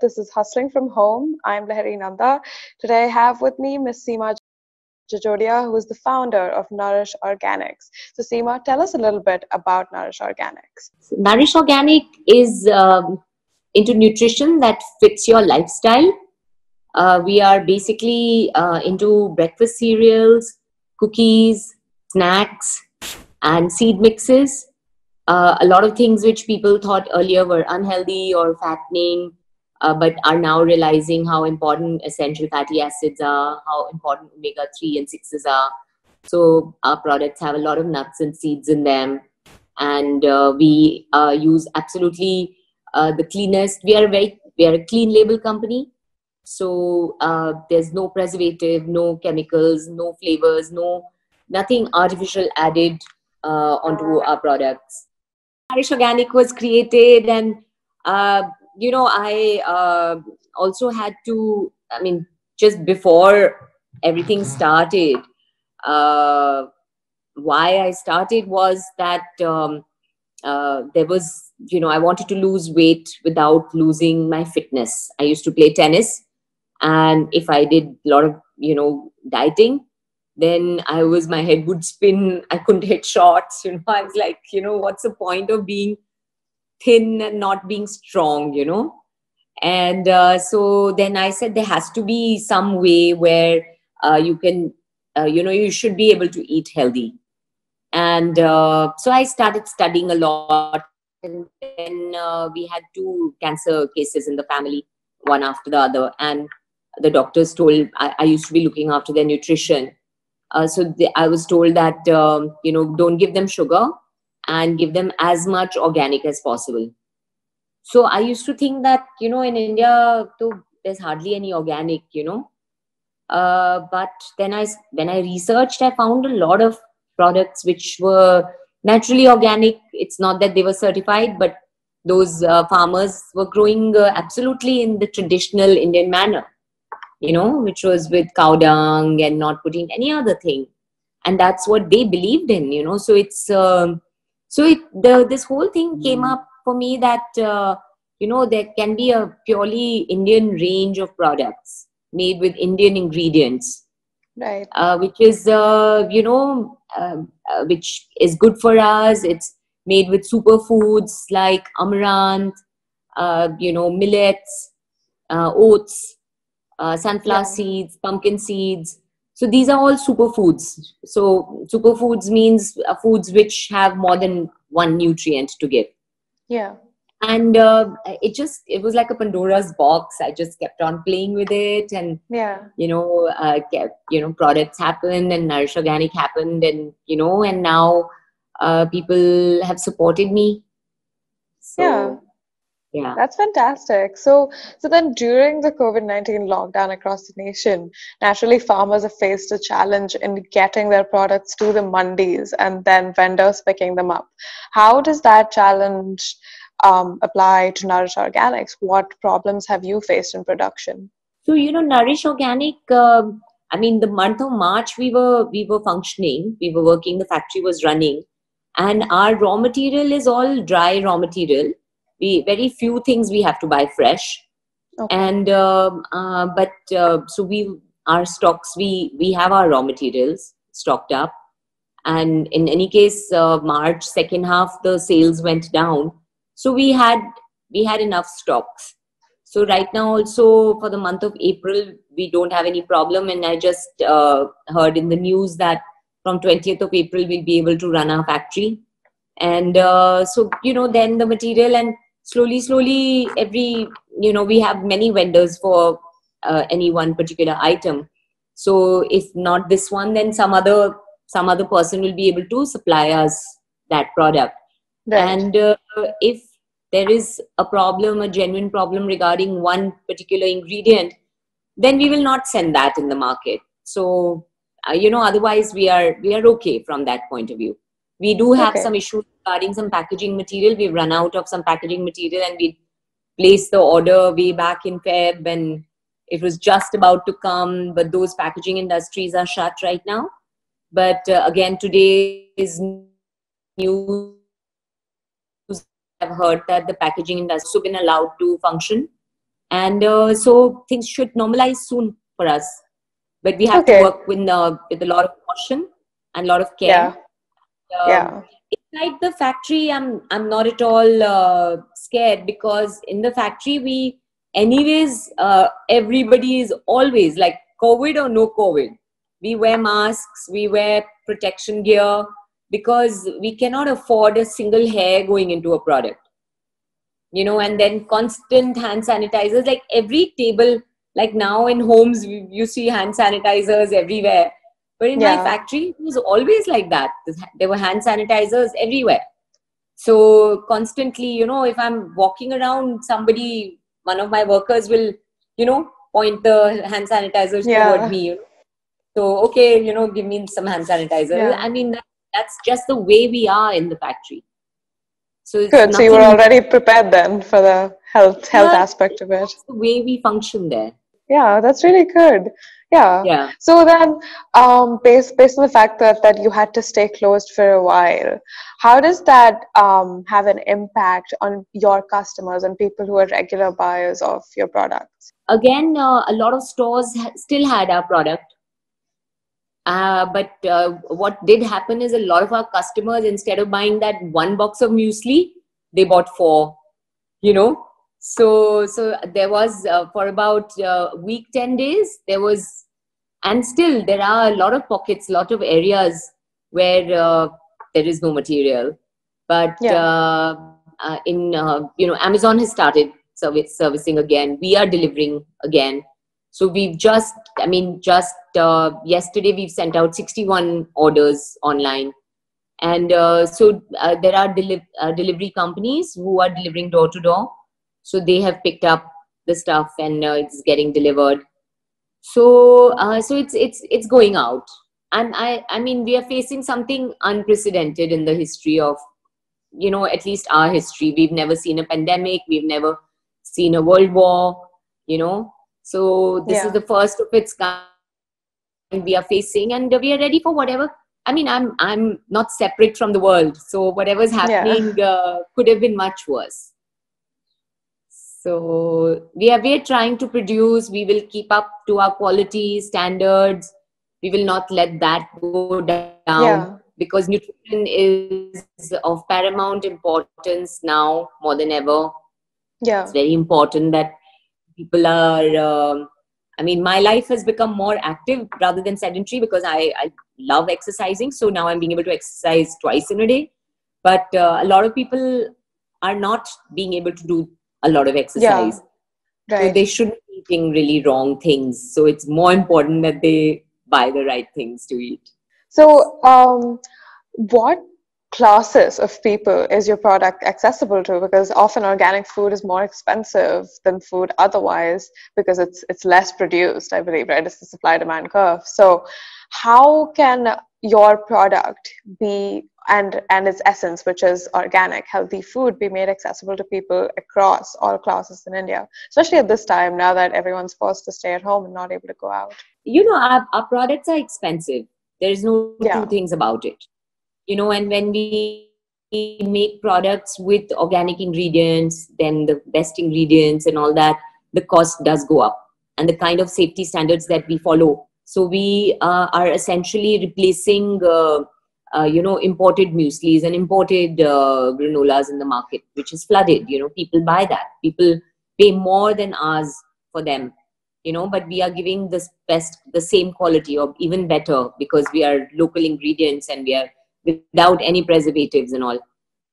This is Hustling from Home. I'm Lahari Nanda. Today I have with me Miss Seema Jajodia, who is the founder of Nourish Organics. So Seema, tell us a little bit about Nourish Organics. Nourish Organic is into nutrition that fits your lifestyle. We are basically into breakfast cereals, cookies, snacks, and seed mixes. A lot of things which people thought earlier were unhealthy or fattening, but are now realizing how important essential fatty acids are, how important omega-3 and 6s are. So our products have a lot of nuts and seeds in them. And we use absolutely the cleanest. We are a clean label company. So there's no preservative, no chemicals, no flavors, nothing artificial added onto our products. Nourish Organic was created, and I also had to. I mean, just before everything started, why I started was that there was, I wanted to lose weight without losing my fitness. I used to play tennis, and if I did a lot of dieting, then my head would spin. I couldn't hit shots. I was like, what's the point of being thin and not being strong, And so then I said there has to be some way where you can, you should be able to eat healthy. And so I started studying a lot. And then we had 2 cancer cases in the family, one after the other. And the doctors told, I used to be looking after their nutrition. I was told that, don't give them sugar and give them as much organic as possible. So I used to think that, in India, there's hardly any organic, but then when I researched, I found a lot of products which were naturally organic. It's not that they were certified, but those farmers were growing absolutely in the traditional Indian manner, which was with cow dung and not putting any other thing. And that's what they believed in, So it's, this whole thing came up for me that, there can be a purely Indian range of products made with Indian ingredients. Right. Which is, which is good for us. It's made with superfoods like amaranth, millets, oats, sunflower seeds, pumpkin seeds. So these are all superfoods. So superfoods means foods which have more than one nutrient to give. Yeah. And it was like a Pandora's box. I just kept on playing with it, and products happened, and Nourish Organic happened, and and now people have supported me. So, yeah. That's fantastic. So then during the COVID-19 lockdown across the nation, naturally farmers have faced a challenge in getting their products to the mandis and then vendors picking them up. How does that challenge apply to Nourish Organics? What problems have you faced in production? So, Nourish Organic, the month of March, we were functioning, we were working, the factory was running, and our raw material is all dry raw material. Very few things we have to buy fresh. Okay. And, our stocks, we have our raw materials stocked up. And in any case, March, second half, the sales went down. So we had enough stocks. So right now also for the month of April, we don't have any problem. And I just heard in the news that from 20th of April, we'll be able to run our factory. And then the material, and slowly we have many vendors for any one particular item. So if not this one, then some other person will be able to supply us that product. Right. And if there is a genuine problem regarding one particular ingredient, then we will not send that in the market. So, otherwise we are okay from that point of view. We do have some issues regarding some packaging material. We've run out of some packaging material, and we placed the order way back in Feb, and it was just about to come, but those packaging industries are shut right now. But again, today's news, I've heard that the packaging industry has been allowed to function. And so things should normalize soon for us. But we have to Okay. work with a lot of caution and a lot of care. Yeah. Um, Yeah. Inside the factory, I'm not at all scared, because in the factory we anyways everybody is always, like, COVID or no COVID, we wear masks, we wear protection gear, because we cannot afford a single hair going into a product, and then constant hand sanitizers, like every table, like now in homes you see hand sanitizers everywhere, but in my Yeah. factory it was always like that. There were hand sanitizers everywhere. So constantly, if I'm walking around, one of my workers will, point the hand sanitizers toward Yeah. me, so, okay, give me some hand sanitizer. Yeah. I mean, that's just the way we are in the factory. So it's Good. So you were nothing. already prepared then for the health Yeah, aspect of it. that's the way we function there. Yeah, that's really good. Yeah. Yeah. So then, based on the fact that you had to stay closed for a while, how does that have an impact on your customers and people who are regular buyers of your products? Again, a lot of stores still had our product. But what did happen is, a lot of our customers, instead of buying that one box of muesli, they bought four, you know. So there was, for about a week, 10 days, there was, and still there are a lot of pockets, lot of areas where there is no material. But Yeah. Amazon has started servicing again. We are delivering again. So we've just yesterday we've sent out 61 orders online. And there are delivery companies who are delivering door to door. So they have picked up the stuff, and it's getting delivered. So it's going out. And I mean, we are facing something unprecedented in the history of, at least our history. We've never seen a pandemic. We've never seen a world war, So this is Yeah. the first of its kind we are facing, and we are ready for whatever. I mean, I'm not separate from the world, so whatever's Yeah. happening could have been much worse. So we are trying to produce. We will keep up to our quality standards. We will not let that go down, Yeah. because nutrition is of paramount importance now more than ever. It's Yeah. very important that people are. I mean, my life has become more active rather than sedentary, because I love exercising. So now I'm being able to exercise twice in a day. But a lot of people are not being able to do a lot of Yeah. exercise. So Right. they shouldn't be eating really wrong things. So it's more important that they buy the right things to eat. So, what classes of people is your product accessible to? Because often organic food is more expensive than food otherwise, because it's less produced, I believe, right? It's the supply demand curve. So how can your product be, and its essence, which is organic healthy food, be made accessible to people across all classes in India, especially at this time, now that everyone's forced to stay at home and not able to go out? Our products are expensive. There's no two Yeah. things about it. And when we make products with organic ingredients, then the best ingredients and all that, the cost does go up, and the kind of safety standards that we follow. So we are essentially replacing imported mueslis and imported granolas in the market, which is flooded. People buy that. People pay more than ours for them. But we are giving the same quality or even better, because we are local ingredients, and we are without any preservatives and all.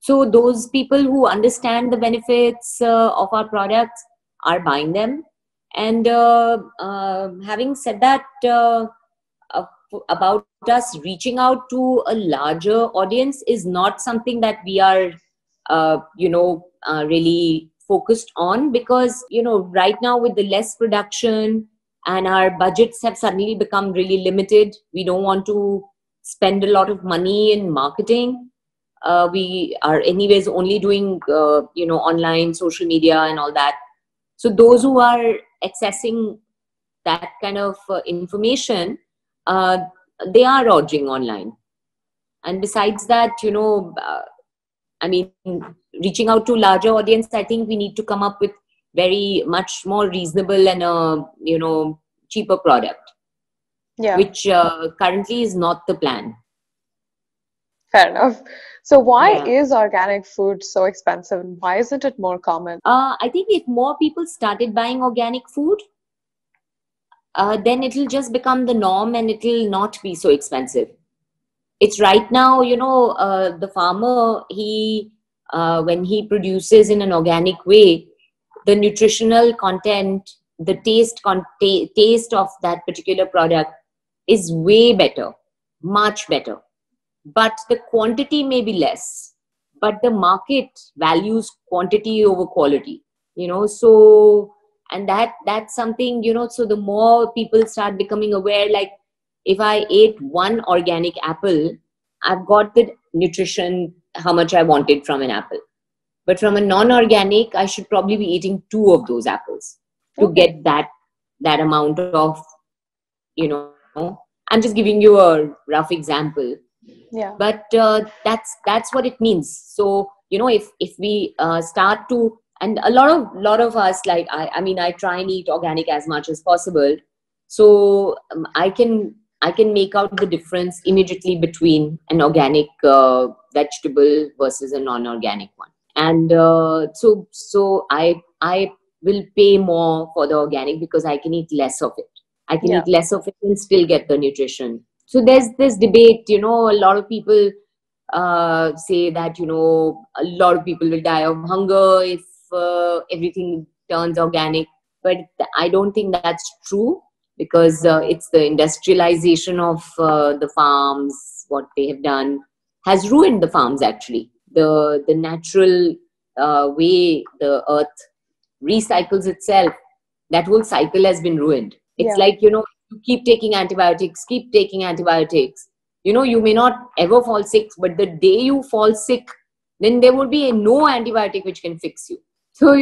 So those people who understand the benefits of our products are buying them. And having said that, uh, about us reaching out to a larger audience is not something that we are, really focused on, because, right now, with the less production, and our budgets have suddenly become really limited, we don't want to spend a lot of money in marketing. We are anyways only doing, online social media and all that. So those who are accessing that kind of information, uh, they are ordering online. And besides that, I mean, reaching out to larger audience, I think we need to come up with very much more reasonable and a, cheaper product, Yeah, which currently is not the plan. fair enough. So why Yeah. is organic food so expensive and why isn't it more common? I think if more people started buying organic food, then it'll just become the norm and it'll not be so expensive. It's right now, the farmer, when he produces in an organic way, the nutritional content, the taste of that particular product is way better, much better. But the quantity may be less. But the market values quantity over quality, so, and that's something, so the more people start becoming aware, like if I ate one organic apple, I've got the nutrition, how much I wanted from an apple. But from a non-organic, I should probably be eating two of those apples to Okay. get that amount of, I'm just giving you a rough example, Yeah. but that's what it means. So if we start to, and a lot of us, like I mean, I try and eat organic as much as possible, so I can make out the difference immediately between an organic vegetable versus a non-organic one. And so I will pay more for the organic because I can eat less of it. I can Yeah. eat less of it and still get the nutrition. So there's this debate, a lot of people say that, a lot of people will die of hunger if everything turns organic. But I don't think that's true, because it's the industrialization of the farms, what they have done has ruined the farms actually. The natural way the earth recycles itself, that whole cycle has been ruined. It's Yeah. like, you keep taking antibiotics. You may not ever fall sick, but the day you fall sick, then there will be no antibiotic which can fix you. So,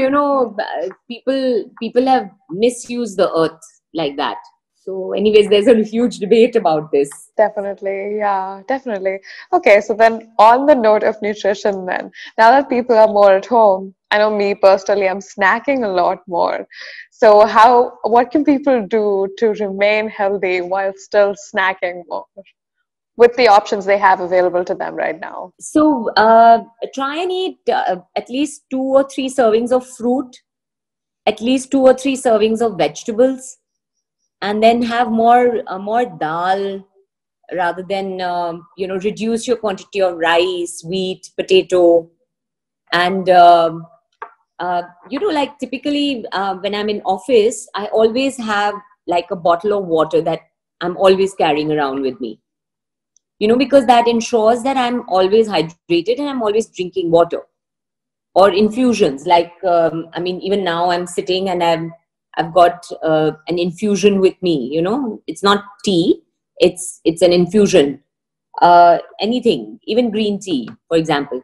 people have misused the earth like that. So, anyways, there's a huge debate about this. Definitely, yeah, definitely. Okay, so then on the note of nutrition, then, now that people are more at home, I know me personally, I'm snacking a lot more. So what can people do to remain healthy while still snacking more with the options they have available to them right now? So, try and eat at least 2 or 3 servings of fruit, at least 2 or 3 servings of vegetables, and then have more dal, rather than reduce your quantity of rice, wheat, potato. And like typically when I'm in office, I always have like a bottle of water that I'm always carrying around with me, because that ensures that I'm always hydrated and I'm always drinking water. Or infusions, like I mean, even now I'm sitting and I've got an infusion with me. It's not tea, it's an infusion. Anything, even green tea, for example.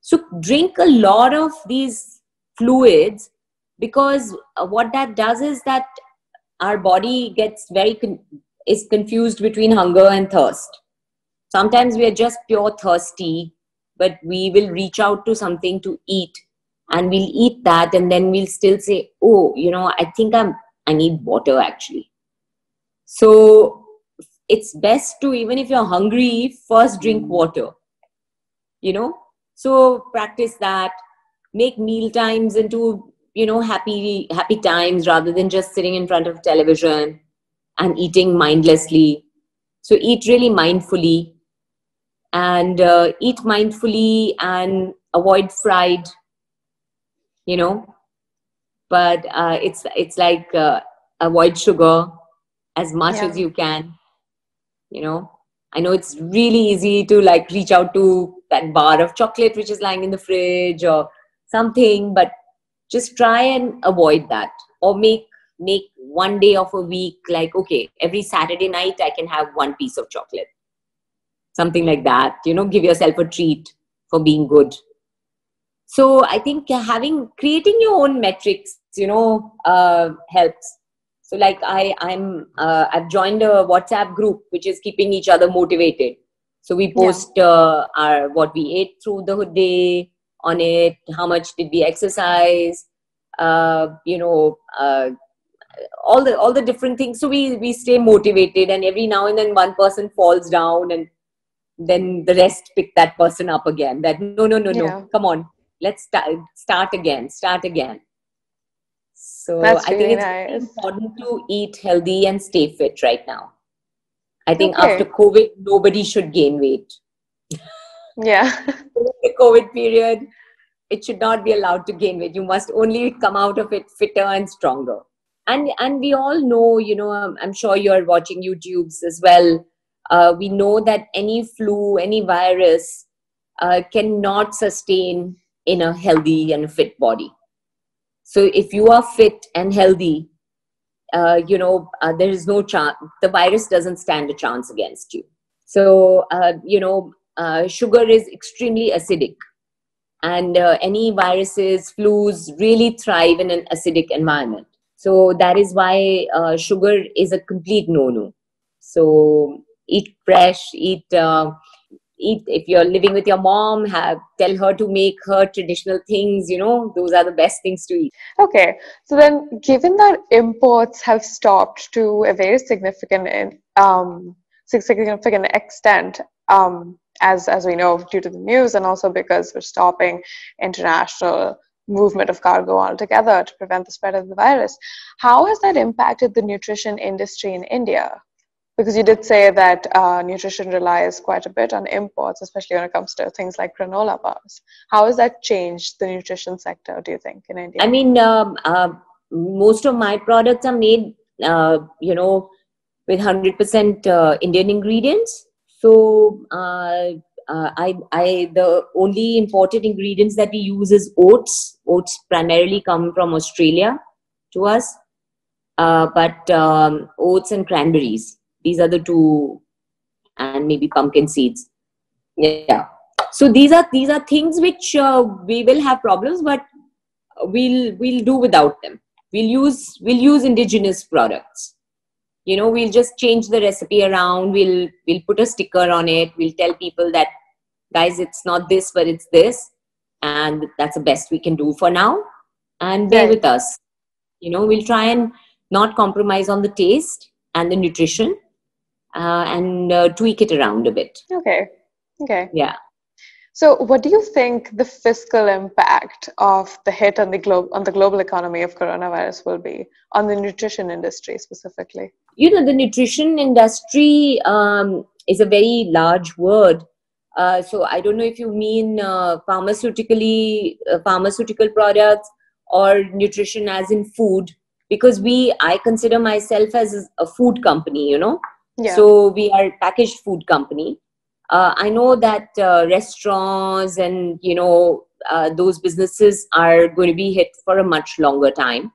So drink a lot of these fluids, because what that does is that our body gets is confused between hunger and thirst. Sometimes we are just pure thirsty, but we will reach out to something to eat, and we'll eat that, and then we'll still say, "Oh, I think I need water actually." So it's best to, even if you're hungry, first drink water. So practice that. Make meal times into happy times, rather than just sitting in front of television and eating mindlessly. So eat really mindfully, and eat mindfully and avoid fried, you know but it's like avoid sugar as much Yeah. as you can. you know I know it's really easy to like reach out to that bar of chocolate which is lying in the fridge or something, but just try and avoid that, or make one day of a week, like, okay, every Saturday night I can have one piece of chocolate, something like that. Give yourself a treat for being good. So I think creating your own metrics, helps. So like I've joined a WhatsApp group which is keeping each other motivated. So we Yeah. post what we ate through the day on it, how much did we exercise, you know, all the different things. So we stay motivated, and every now and then one person falls down, and then the rest pick that person up again. That no, Yeah, come on, let's start again. So that's I think really it's very nice. important to eat healthy and stay fit right now. I think after Okay. COVID, nobody should gain weight. Yeah. During the COVID period, it should not be allowed to gain weight. You must only come out of it fitter and stronger. And we all know, I'm sure you're watching YouTubes as well. We know that any flu, any virus cannot sustain in a healthy and fit body. So if you are fit and healthy, there is no chance. The virus doesn't stand a chance against you. So, sugar is extremely acidic, and any viruses, flus really thrive in an acidic environment. So that is why sugar is a complete no-no. So eat fresh, eat. If you're living with your mom, tell her to make her traditional things. Those are the best things to eat. Okay. So then, given that imports have stopped to a very significant extent, as we know due to the news, and also because we're stopping international movement of cargo altogether to prevent the spread of the virus, how has that impacted the nutrition industry in India? Because you did say that nutrition relies quite a bit on imports, especially when it comes to things like granola bars. How has that changed the nutrition sector, do you think, in I India? mean, most of my products are made, with 100% Indian ingredients. So the only imported ingredients that we use is oats. Oats primarily come from Australia to us, but oats and cranberries. These are the two, and maybe pumpkin seeds. Yeah. So these are things which we will have problems, but we'll do without them. We'll use indigenous products. We'll just change the recipe around. We'll put a sticker on it. We'll tell people that, guys, it's not this, but it's this, and that's the best we can do for now. And bear Right. with us. We'll try and not compromise on the taste and the nutrition, and tweak it around a bit. Okay. Okay. Yeah. So, what do you think the fiscal impact of the hit on the global economy of coronavirus will be on the nutrition industry specifically? The nutrition industry is a very large word. So I don't know if you mean pharmaceutical products, or nutrition as in food, because I consider myself as a food company, Yeah. So we are a packaged food company. I know that restaurants and, those businesses are going to be hit for a much longer time.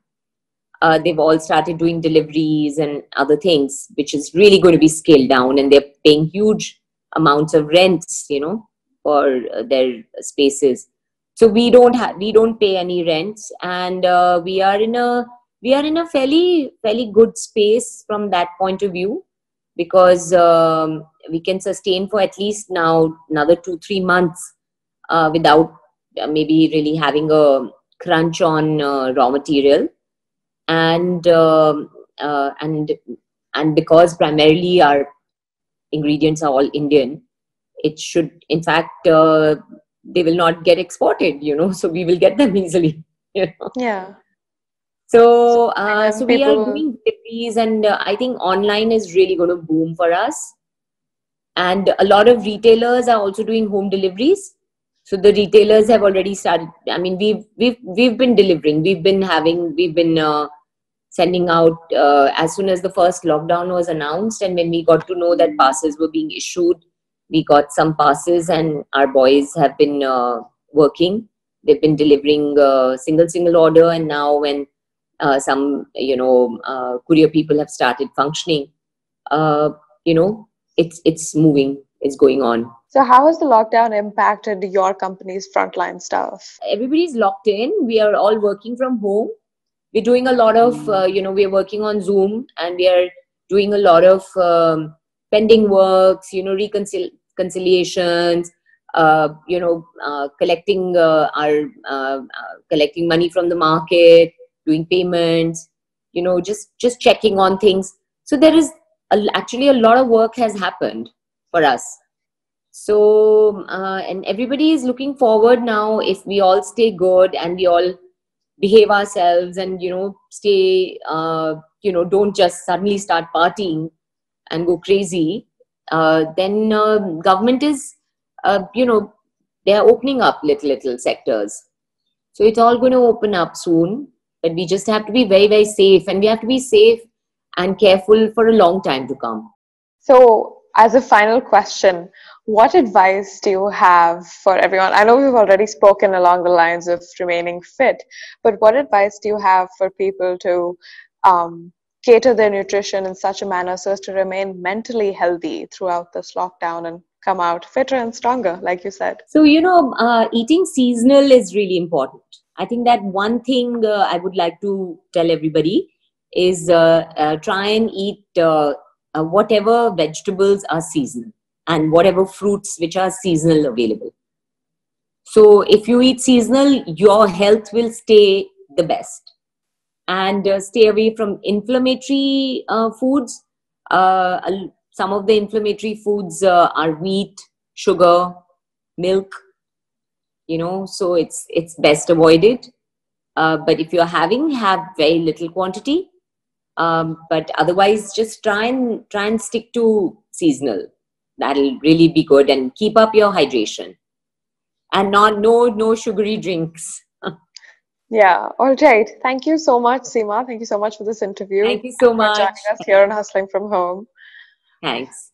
They've all started doing deliveries and other things, which is really going to be scaled down, and they're paying huge amounts of rents, for their spaces. So we don't pay any rents, and we are in a fairly good space from that point of view, because we can sustain for at least now another 2-3 months without maybe really having a crunch on raw material. And and because primarily our ingredients are all Indian, it should, in fact, they will not get exported, so we will get them easily. you know Yeah. So, so and then so we are people, doing deliveries, and I think online is really going to boom for us. And a lot of retailers are also doing home deliveries. So the retailers have already started. I mean, we've been delivering. We've been sending out as soon as the first lockdown was announced, and when we got to know that passes were being issued, we got some passes, and our boys have been working. They've been delivering single order, and now when some courier people have started functioning, uh, you know it's moving, it's going on. so how has the lockdown impacted your company's frontline staff? Everybody's locked in. We are all working from home. We're doing a lot of we're working on Zoom, and we are doing a lot of pending works, reconciliations, collecting collecting money from the market, doing payments, just checking on things. So there is actually a lot of work has happened for us. So and everybody is looking forward now, if we all stay good and we all behave ourselves and stay don't just suddenly start partying and go crazy. Then government is they are opening up little sectors, so it's all going to open up soon. But we just have to be very, very safe, and we have to be safe and careful for a long time to come. So, as a final question, what advice do you have for everyone? I know we've already spoken along the lines of remaining fit, but what advice do you have for people to cater their nutrition in such a manner so as to remain mentally healthy throughout this lockdown and come out fitter and stronger, like you said? So, eating seasonal is really important. I think that one thing I would like to tell everybody is try and eat whatever vegetables are seasonal and whatever fruits which are seasonal available. So if you eat seasonal, your health will stay the best. And stay away from inflammatory foods. Some of the inflammatory foods are wheat, sugar, milk, so it's best avoided. But if you're have very little quantity. But otherwise, just try and stick to seasonal. That'll really be good, and keep up your hydration. And no sugary drinks. Yeah, all right. Thank you so much, Seema. Thank you so much for this interview. Thank you so For much. joining us here on Hustling from Home. Thanks.